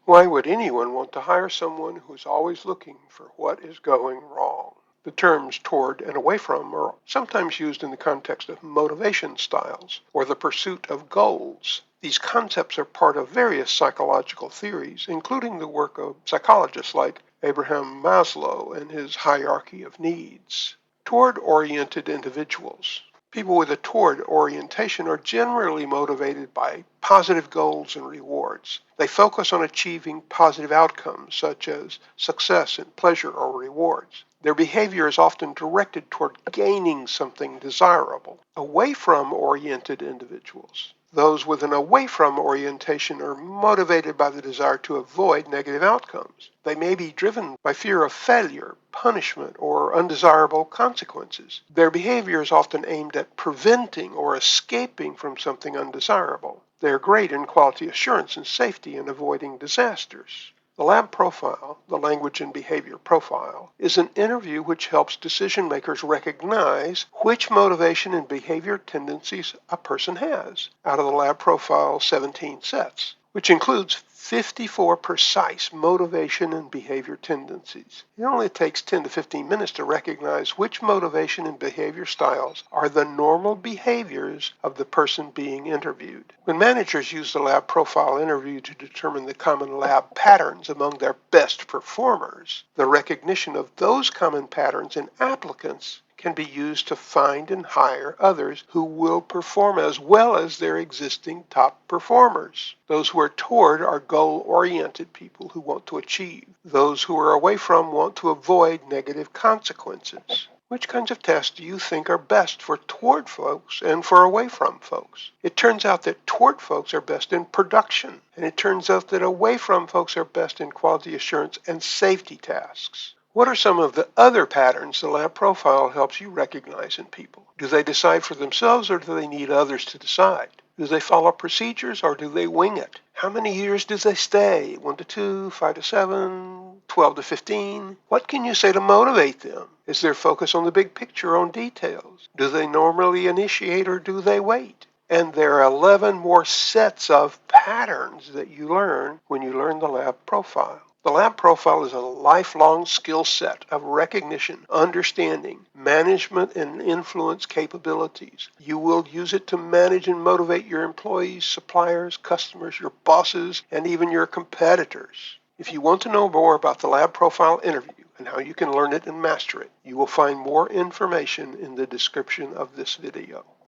Why would anyone want to hire someone who is always looking for what is going wrong? The terms toward and away from are sometimes used in the context of motivation styles or the pursuit of goals. These concepts are part of various psychological theories, including the work of psychologists like Abraham Maslow and his hierarchy of needs. Toward-oriented individuals. People with a toward orientation are generally motivated by positive goals and rewards. They focus on achieving positive outcomes such as success and pleasure or rewards. Their behavior is often directed toward gaining something desirable. Away from oriented individuals. Those with an away from orientation are motivated by the desire to avoid negative outcomes. They may be driven by fear of failure, punishment, or undesirable consequences. Their behavior is often aimed at preventing or escaping from something undesirable. They are great in quality assurance and safety and avoiding disasters. The lab profile, the language and behavior profile, is an interview which helps decision makers recognize which motivation and behavior tendencies a person has out of the lab profile 17 sets, which includes 54 precise motivation and behavior tendencies. It only takes 10 to 15 minutes to recognize which motivation and behavior styles are the normal behaviors of the person being interviewed. When managers use the lab profile interview to determine the common lab patterns among their best performers, the recognition of those common patterns in applicants can be used to find and hire others who will perform as well as their existing top performers. Those who are toward are goal-oriented people who want to achieve. Those who are away from want to avoid negative consequences. Which kinds of tests do you think are best for toward folks and for away from folks? It turns out that toward folks are best in production, and it turns out that away from folks are best in quality assurance and safety tasks. What are some of the other patterns the lab profile helps you recognize in people? Do they decide for themselves or do they need others to decide? Do they follow procedures or do they wing it? How many years do they stay? 1 to 2, 5 to 7, 12 to 15? What can you say to motivate them? Is their focus on the big picture, on details? Do they normally initiate or do they wait? And there are 11 more sets of patterns that you learn when you learn the lab profile. The lab profile is a lifelong skill set of recognition, understanding, management, and influence capabilities. You will use it to manage and motivate your employees, suppliers, customers, your bosses, and even your competitors. If you want to know more about the lab profile interview and how you can learn it and master it, you will find more information in the description of this video.